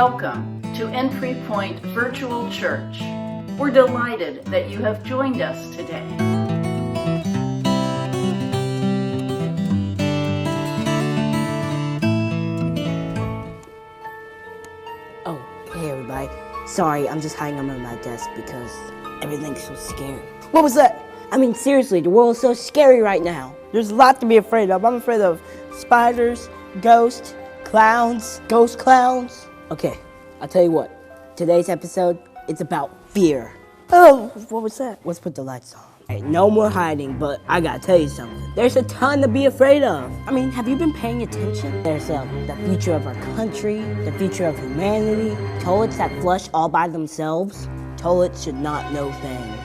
Welcome to Entry Point Virtual Church. We're delighted that you have joined us today. Oh, hey everybody. Sorry, I'm just hiding under my desk because everything's so scary. What was that? I mean, seriously, the world is so scary right now. There's a lot to be afraid of. I'm afraid of spiders, ghosts, clowns, ghost clowns. Okay, I'll tell you what. Today's episode, it's about fear. Oh, what was that? Let's put the lights on. Hey, no more hiding, but I gotta tell you something. There's a ton to be afraid of. I mean, have you been paying attention? There's the future of our country, the future of humanity, toilets that flush all by themselves. Toilets should not know things.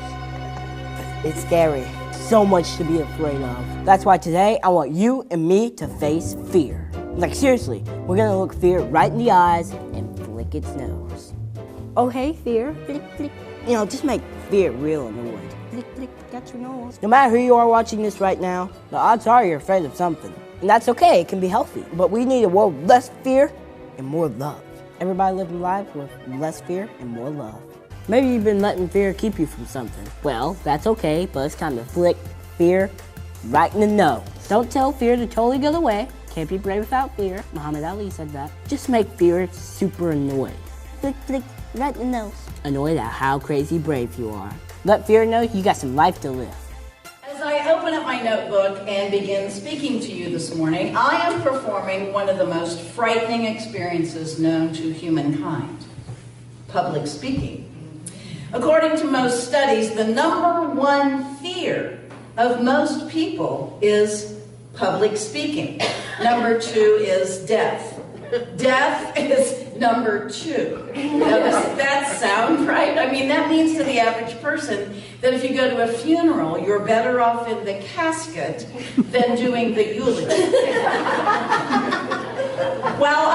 It's scary. So much to be afraid of. That's why today I want you and me to face fear. Like seriously, we're gonna look fear right in the eyes and flick its nose. Oh hey, fear. Flick, flick. You know, just make fear real annoyed. Flick, flick, got your nose. No matter who you are watching this right now, the odds are you're afraid of something. And that's okay, it can be healthy. But we need a world with less fear and more love. Everybody living life with less fear and more love. Maybe you've been letting fear keep you from something. Well, that's okay, but it's time to flick fear right in the nose. Don't tell fear to totally go away. Can't be brave without fear. Muhammad Ali said that. Just make fear super annoyed. Flick, flick, right in the nose. Annoyed at how crazy brave you are. Let fear know you got some life to live. As I open up my notebook and begin speaking to you this morning, I am performing one of the most frightening experiences known to humankind: public speaking. According to most studies, the number one fear of most people is public speaking. Number two is death. Death is number two. Now, does that sound right? I mean, that means to the average person that if you go to a funeral, you're better off in the casket than doing the eulogy. Well,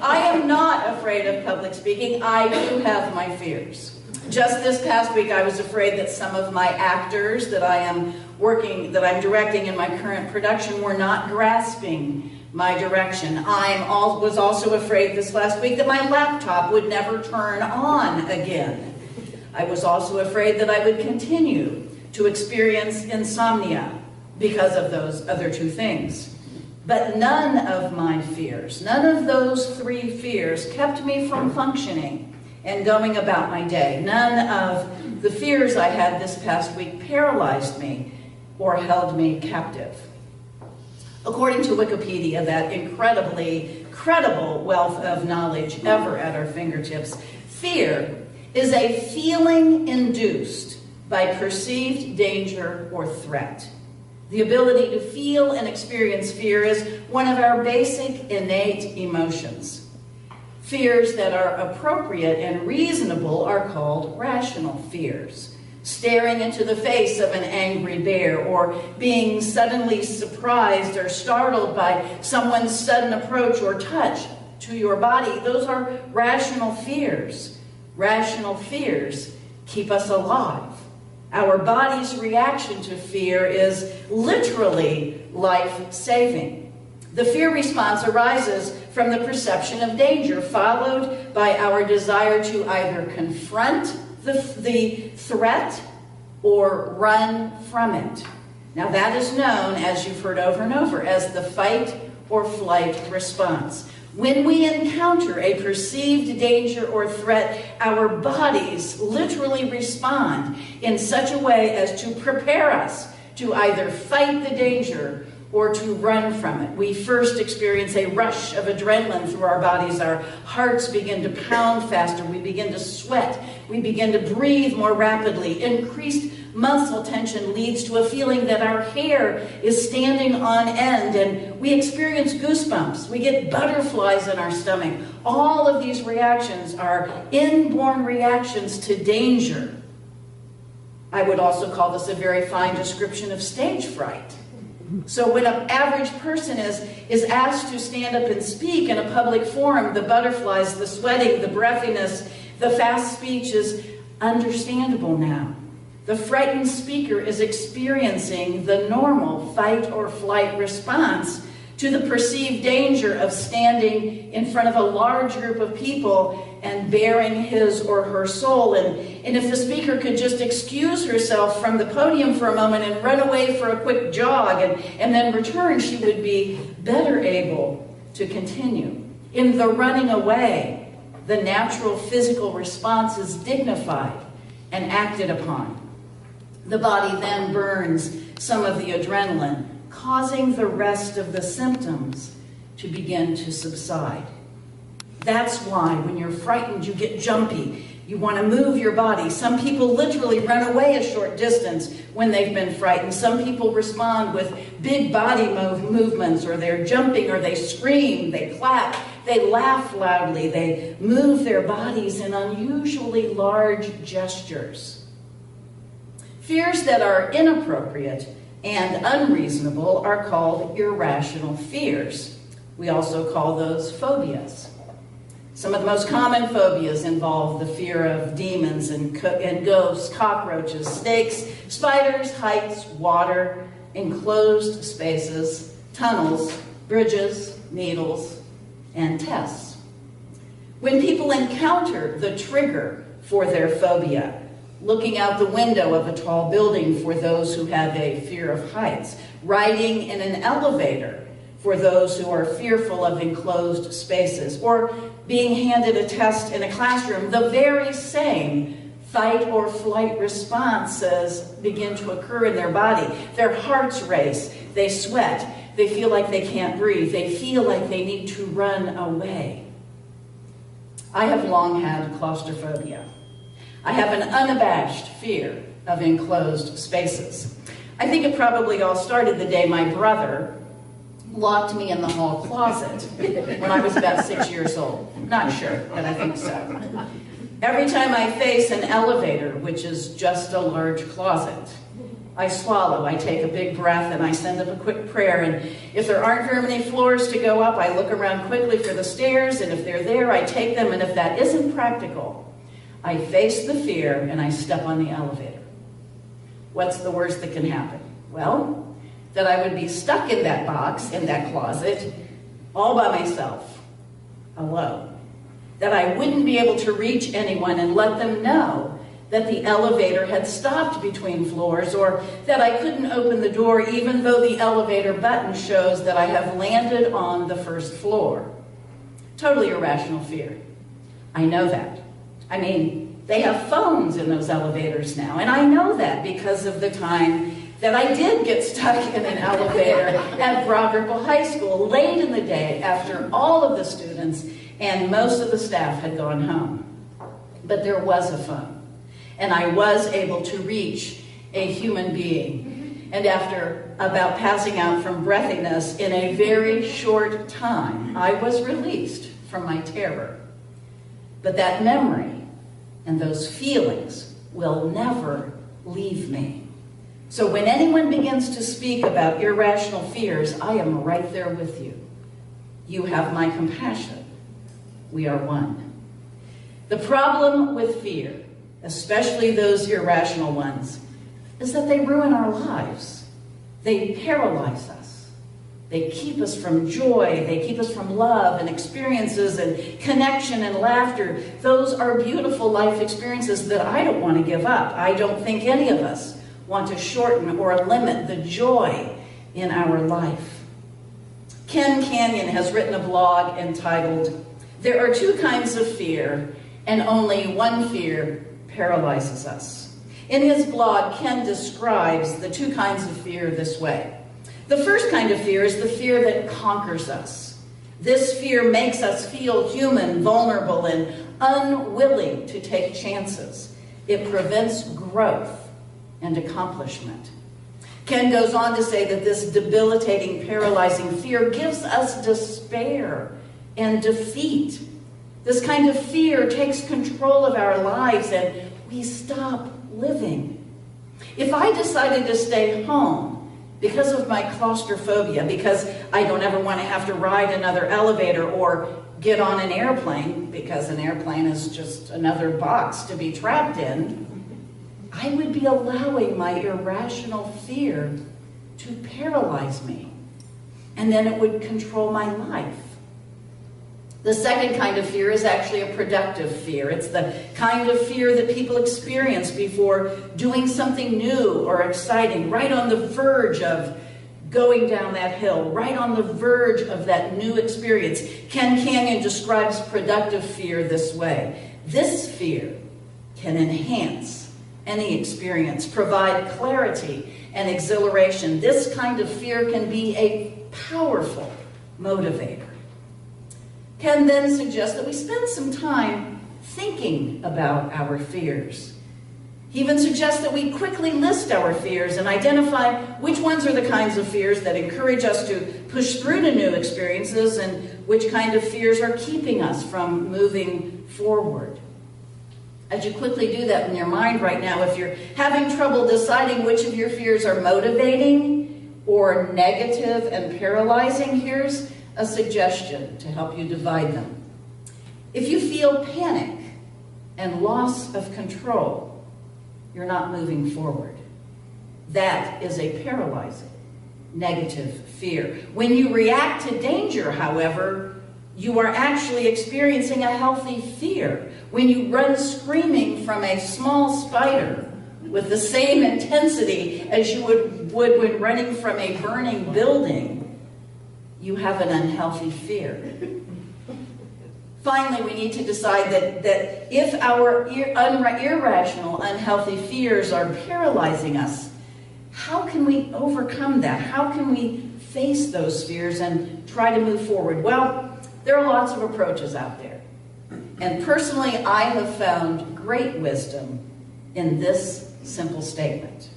I am not afraid of public speaking. I do have my fears. Just this past week, I was afraid that some of my actors that I'm directing in my current production were not grasping my direction. Was also afraid this last week that my laptop would never turn on again. I was also afraid that I would continue to experience insomnia because of those other two things. But none of my fears, none of those three fears kept me from functioning and going about my day. None of the fears I had this past week paralyzed me or held me captive. According to Wikipedia, that incredibly credible wealth of knowledge ever at our fingertips, fear is a feeling induced by perceived danger or threat. The ability to feel and experience fear is one of our basic innate emotions. Fears that are appropriate and reasonable are called rational fears. Staring into the face of an angry bear, or being suddenly surprised or startled by someone's sudden approach or touch to your body, those are rational fears. Rational fears keep us alive. Our body's reaction to fear is literally life-saving. The fear response arises from the perception of danger, followed by our desire to either confront the threat or run from it. Now that is known, as you've heard over and over, as the fight or flight response. When we encounter a perceived danger or threat, our bodies literally respond in such a way as to prepare us to either fight the danger or to run from it. We first experience a rush of adrenaline through our bodies. Our hearts begin to pound faster. We begin to sweat. We begin to breathe more rapidly. Increased muscle tension leads to a feeling that our hair is standing on end, and we experience goosebumps. We get butterflies in our stomach. All of these reactions are inborn reactions to danger. I would also call this a very fine description of stage fright. So when an average person is asked to stand up and speak in a public forum, the butterflies, the sweating, the breathiness, the fast speech is understandable now. The frightened speaker is experiencing the normal fight or flight response to the perceived danger of standing in front of a large group of people and bearing his or her soul. And if the speaker could just excuse herself from the podium for a moment and run away for a quick jog and then return, she would be better able to continue. In the running away, the natural physical response is dignified and acted upon. The body then burns some of the adrenaline, causing the rest of the symptoms to begin to subside. That's why when you're frightened, you get jumpy. You want to move your body. Some people literally run away a short distance when they've been frightened. Some people respond with big body movements, or they're jumping, or they scream, they clap, they laugh loudly, they move their bodies in unusually large gestures. Fears that are inappropriate and unreasonable are called irrational fears. We also call those phobias. Some of the most common phobias involve the fear of demons and ghosts, cockroaches, snakes, spiders, heights, water, enclosed spaces, tunnels, bridges, needles, and tests. When people encounter the trigger for their phobia, looking out the window of a tall building for those who have a fear of heights, riding in an elevator for those who are fearful of enclosed spaces, or being handed a test in a classroom, the very same fight or flight responses begin to occur in their body. Their hearts race, they sweat, they feel like they can't breathe, they feel like they need to run away. I have long had claustrophobia. I have an unabashed fear of enclosed spaces. I think it probably all started the day my brother locked me in the hall closet when I was about 6 years old. Not sure, but I think so. Every time I face an elevator, which is just a large closet, I swallow, I take a big breath, and I send up a quick prayer. And if there aren't very many floors to go up, I look around quickly for the stairs, and if they're there, I take them, and if that isn't practical, I face the fear and I step on the elevator. What's the worst that can happen? Well, that I would be stuck in that box, in that closet, all by myself, alone. That I wouldn't be able to reach anyone and let them know that the elevator had stopped between floors, or that I couldn't open the door even though the elevator button shows that I have landed on the first floor. Totally irrational fear. I know that. I mean, they have phones in those elevators now, and I know that because of the time that I did get stuck in an elevator at Broad Ripple High School late in the day after all of the students and most of the staff had gone home. But there was a phone, and I was able to reach a human being. And after about passing out from breathiness in a very short time, I was released from my terror. But that memory and those feelings will never leave me. So when anyone begins to speak about irrational fears, I am right there with you. You have my compassion. We are one. The problem with fear, especially those irrational ones, is that they ruin our lives. They paralyze us. They keep us from joy. They keep us from love and experiences and connection and laughter. Those are beautiful life experiences that I don't want to give up. I don't think any of us want to shorten or limit the joy in our life. Ken Canyon has written a blog entitled, "There are two kinds of fear, and only one fear paralyzes us." In his blog, Ken describes the two kinds of fear this way. The first kind of fear is the fear that conquers us. This fear makes us feel human, vulnerable, and unwilling to take chances. It prevents growth and accomplishment. Ken goes on to say that this debilitating, paralyzing fear gives us despair and defeat. This kind of fear takes control of our lives and we stop living. If I decided to stay home because of my claustrophobia, because I don't ever want to have to ride another elevator or get on an airplane, because an airplane is just another box to be trapped in, I would be allowing my irrational fear to paralyze me. and then it would control my life. The second kind of fear is actually a productive fear. It's the kind of fear that people experience before doing something new or exciting, right on the verge of going down that hill, right on the verge of that new experience. Ken Canyon describes productive fear this way. This fear can enhance any experience, provide clarity and exhilaration. This kind of fear can be a powerful motivator. Ken then suggests that we spend some time thinking about our fears. He even suggests that we quickly list our fears and identify which ones are the kinds of fears that encourage us to push through to new experiences and which kind of fears are keeping us from moving forward. As you quickly do that in your mind right now, if you're having trouble deciding which of your fears are motivating or negative and paralyzing, here's a suggestion to help you divide them. If you feel panic and loss of control, you're not moving forward. That is a paralyzing, negative fear. When you react to danger, however, you are actually experiencing a healthy fear. When you run screaming from a small spider with the same intensity as you would when running from a burning building, you have an unhealthy fear. Finally, we need to decide that if our irrational, unhealthy fears are paralyzing us, how can we overcome that? How can we face those fears and try to move forward? Well, there are lots of approaches out there. And personally, I have found great wisdom in this simple statement.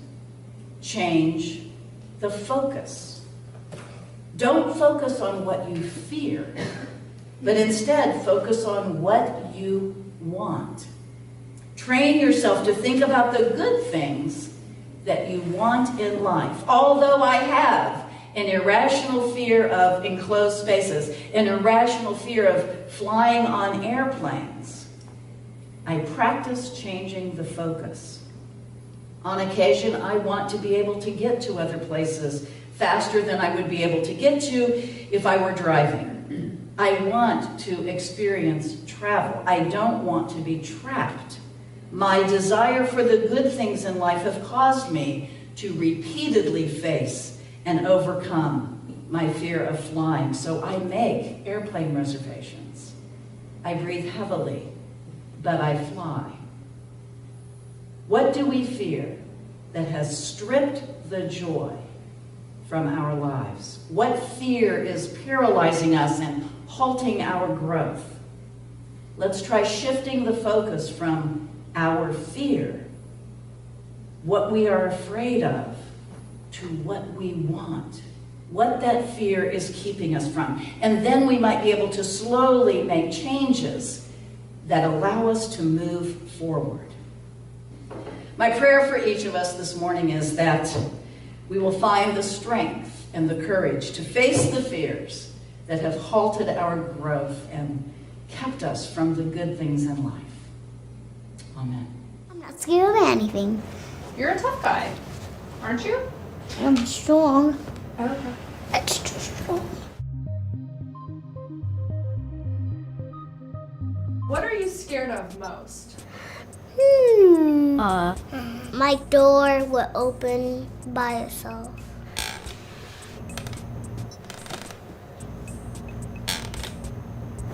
Change the focus. Don't focus on what you fear, but instead focus on what you want. Train yourself to think about the good things that you want in life. Although I have an irrational fear of enclosed spaces, an irrational fear of flying on airplanes, I practice changing the focus. On occasion, I want to be able to get to other places faster than I would be able to get to if I were driving. I want to experience travel. I don't want to be trapped. My desire for the good things in life have caused me to repeatedly face and overcome my fear of flying. So I make airplane reservations. I breathe heavily, but I fly. What do we fear that has stripped the joy from our lives? What fear is paralyzing us and halting our growth? Let's try shifting the focus from our fear, what we are afraid of, to what we want, what that fear is keeping us from. And then we might be able to slowly make changes that allow us to move forward. My prayer for each of us this morning is that we will find the strength and the courage to face the fears that have halted our growth and kept us from the good things in life. Amen. I'm not scared of anything. You're a tough guy, aren't you? I'm strong. Okay. Extra strong. What are you scared of most? My door will open by itself.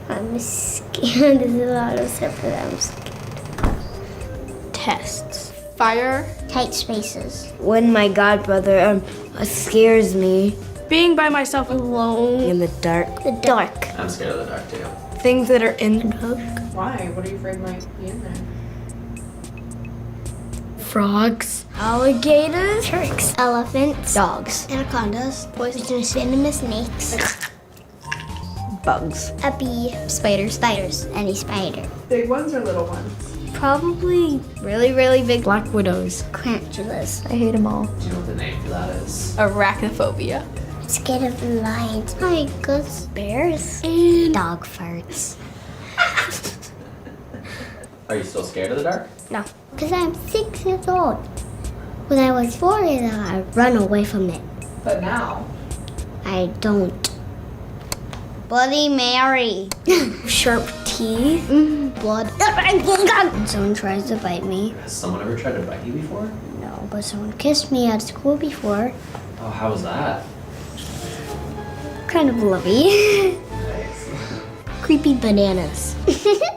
I'm scared. There's a lot of stuff that I'm scared. Tests. Fire. Tight spaces. When my godbrother scares me. Being by myself alone. In the dark. The dark. I'm scared of the dark too. Things that are in the dark. Why? What are you afraid might be in there? Frogs. Alligators. Sharks. Elephants. Dogs. Anacondas. Poisonous venomous snakes. Bugs. A bee. Spiders. Spiders. Any spider. Big ones or little ones? Probably really, really big Black widows. tarantulas. I hate them all. Do you know what the name for that is? Arachnophobia. I'm scared of lions. Tigers. Bears. And dog farts. Are you still scared of the dark? No. Because I'm 6 years old. When I was 4 years old, I run away from it. But now, I don't. Bloody Mary. Sharp teeth. Blood. When someone tries to bite me. Has someone ever tried to bite you before? No, but someone kissed me at school before. Oh, how was that? Kind of lovey. Nice. Creepy bananas.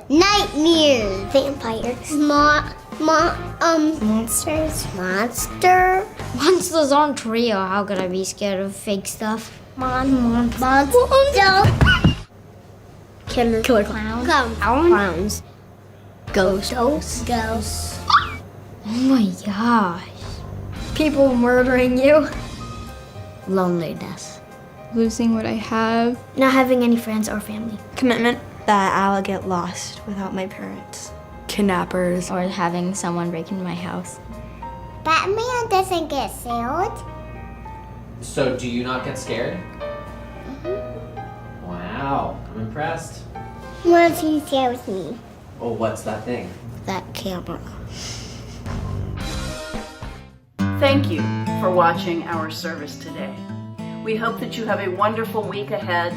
Nightmares. Vampires. Monsters. Monsters aren't real. How could I be scared of fake stuff? Monster. Killer clowns. Clowns. Ghosts. Ghosts. Oh my gosh. People murdering you. Loneliness. Losing what I have. Not having any friends or family. Commitment. That I'll get lost without my parents. Kidnappers. Or having someone break into my house. Batman doesn't get sealed. So, do you not get scared? Wow, I'm impressed. Why don't you share with me? Oh, what's that thing? That camera. Thank you for watching our service today. We hope that you have a wonderful week ahead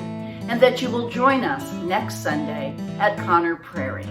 and that you will join us next Sunday at Connor Prairie.